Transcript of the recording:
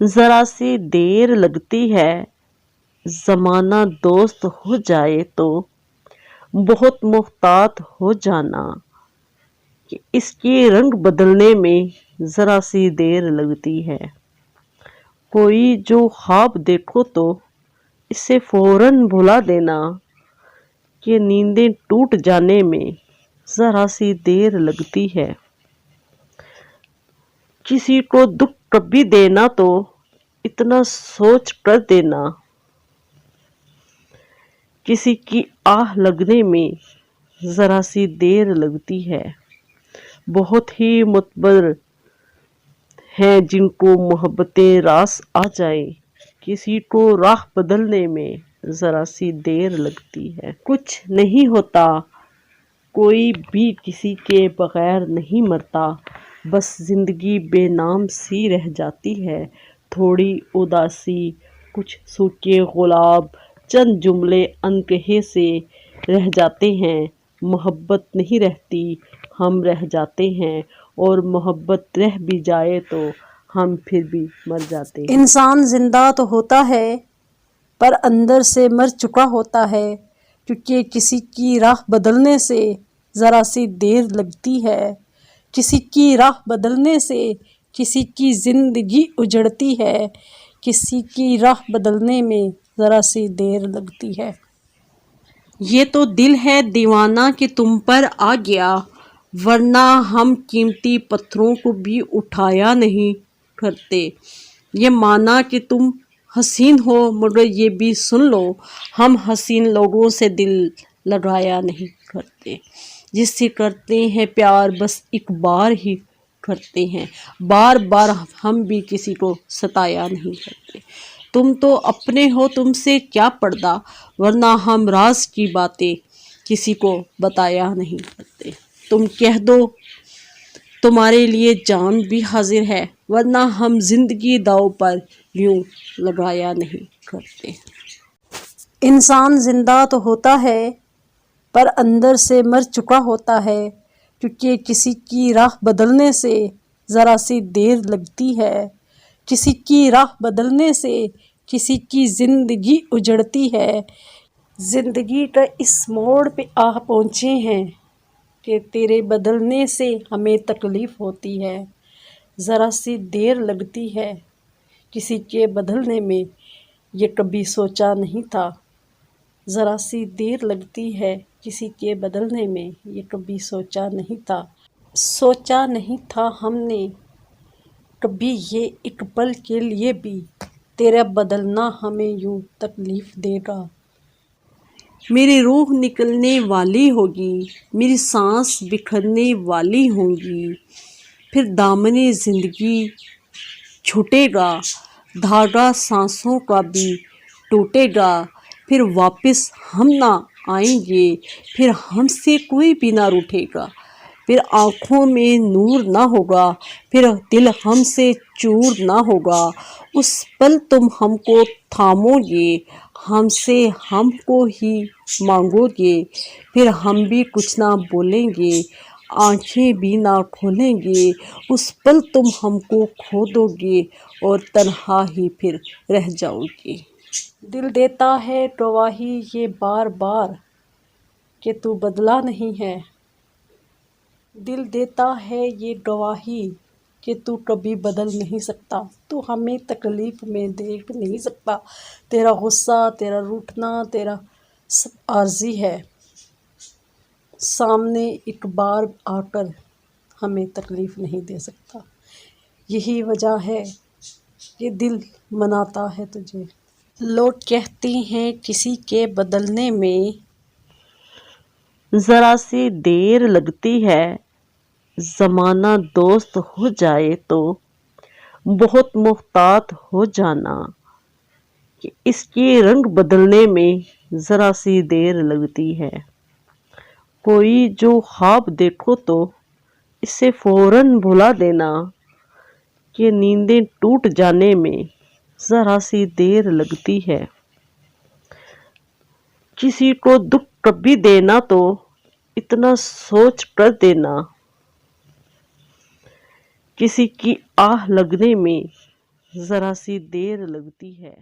ذرا سی دیر لگتی ہے، زمانہ دوست ہو جائے تو بہت محتاط ہو جانا کہ اس کے رنگ بدلنے میں ذرا سی دیر لگتی ہے۔ کوئی جو خواب دیکھو تو اسے فوراً بھلا دینا کہ نیندیں ٹوٹ جانے میں ذرا سی دیر لگتی ہے۔ کسی کو دکھ کبھی دینا تو اتنا سوچ کر دینا، کسی کی آہ لگنے میں ذرا سی دیر لگتی ہے۔ بہت ہی معتبر ہیں جن کو محبتیں راس آ جائیں، کسی کو راہ بدلنے میں ذرا سی دیر لگتی ہے۔ کچھ نہیں ہوتا، کوئی بھی کسی کے بغیر نہیں مرتا، بس زندگی بے نام سی رہ جاتی ہے۔ تھوڑی اداسی، کچھ سوکھے گلاب، چند جملے انکہے سے رہ جاتے ہیں۔ محبت نہیں رہتی، ہم رہ جاتے ہیں، اور محبت رہ بھی جائے تو ہم پھر بھی مر جاتے ہیں۔ انسان زندہ تو ہوتا ہے پر اندر سے مر چکا ہوتا ہے، کیونکہ کسی کی راہ بدلنے سے ذرا سی دیر لگتی ہے۔ کسی کی راہ بدلنے سے کسی کی زندگی اجڑتی ہے، کسی کی راہ بدلنے میں ذرا سی دیر لگتی ہے۔ یہ تو دل ہے دیوانہ کہ تم پر آ گیا، ورنہ ہم قیمتی پتھروں کو بھی اٹھایا نہیں کرتے۔ یہ مانا کہ تم حسین ہو، مگر یہ بھی سن لو ہم حسین لوگوں سے دل لگایا نہیں کرتے۔ جس سے کرتے ہیں پیار بس ایک بار ہی کرتے ہیں، بار بار ہم بھی کسی کو ستایا نہیں کرتے۔ تم تو اپنے ہو، تم سے کیا پردہ، ورنہ ہم راز کی باتیں کسی کو بتایا نہیں کرتے۔ تم کہہ دو تمہارے لیے جان بھی حاضر ہے، ورنہ ہم زندگی داؤ پر یوں لگایا نہیں کرتے۔ انسان زندہ تو ہوتا ہے پر اندر سے مر چکا ہوتا ہے، کیونکہ کسی کی راہ بدلنے سے ذرا سی دیر لگتی ہے۔ کسی کی راہ بدلنے سے کسی کی زندگی اجڑتی ہے۔ زندگی کا اس موڑ پہ آ پہنچے ہیں کہ تیرے بدلنے سے ہمیں تکلیف ہوتی ہے، ذرا سی دیر لگتی ہے کسی کے بدلنے میں، یہ کبھی سوچا نہیں تھا۔ ذرا سی دیر لگتی ہے کسی کے بدلنے میں، یہ کبھی سوچا نہیں تھا۔ سوچا نہیں تھا ہم نے کبھی یہ ایک پل کے لیے بھی، تیرا بدلنا ہمیں یوں تکلیف دے گا۔ میری روح نکلنے والی ہوگی، میری سانس بکھرنے والی ہوں گی، پھر دامنِ زندگی چھوٹے گا، دھاگا سانسوں کا بھی ٹوٹے گا، پھر واپس ہم نہ آئیں گے، پھر ہم سے کوئی بھی نہ روٹھے گا، پھر آنکھوں میں نور نہ ہوگا، پھر دل ہم سے چور نہ ہوگا۔ اس پل تم ہم کو تھامو گے، ہم سے ہم کو ہی مانگو گے، پھر ہم بھی کچھ نہ بولیں گے، آنکھیں بھی نہ کھولیں گے۔ اس پل تم ہم کو کھو دو گے اور تنہا ہی پھر رہ جاؤ گے۔ دل دیتا ہے گواہی یہ بار بار کہ تو بدلا نہیں ہے۔ دل دیتا ہے یہ گواہی کہ تو کبھی بدل نہیں سکتا، تو ہمیں تکلیف میں دیکھ نہیں سکتا۔ تیرا غصہ، تیرا روٹھنا، تیرا سب عارضی ہے، سامنے ایک بار آ کر ہمیں تکلیف نہیں دے سکتا۔ یہی وجہ ہے کہ دل مناتا ہے تجھے۔ لوگ کہتے ہیں کسی کے بدلنے میں ذرا سی دیر لگتی ہے، زمانہ دوست ہو جائے تو بہت محتاط ہو جانا کہ اس کے رنگ بدلنے میں ذرا سی دیر لگتی ہے۔ کوئی جو خواب دیکھو تو اسے فوراً بھلا دینا کہ نیندیں ٹوٹ جانے میں ذرا سی دیر لگتی ہے۔ کسی کو دکھ کبھی دینا تو اتنا سوچ کر دینا، کسی کی آہ لگنے میں ذرا سی دیر لگتی ہے۔